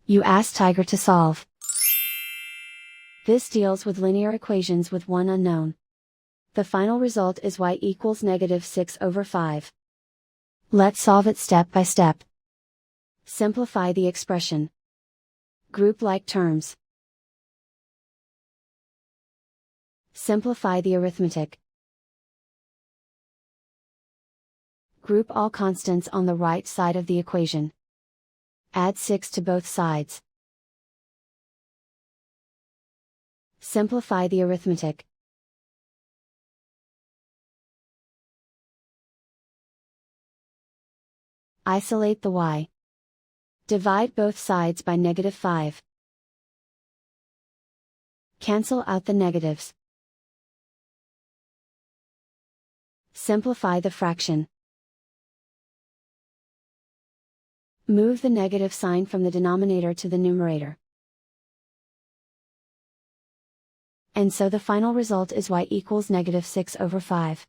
You ask Tiger to solve. This deals with linear equations with one unknown. The final result is y equals -6/5. Let's solve it step by step. Simplify the expression. Group like terms. Simplify the arithmetic. Group all constants on the right side of the equation. Add 6 to both sides. Simplify the arithmetic. Isolate the y. Divide both sides by -5. Cancel out the negatives. Simplify the fraction. Move the negative sign from the denominator to the numerator. And so the final result is y equals -6/5.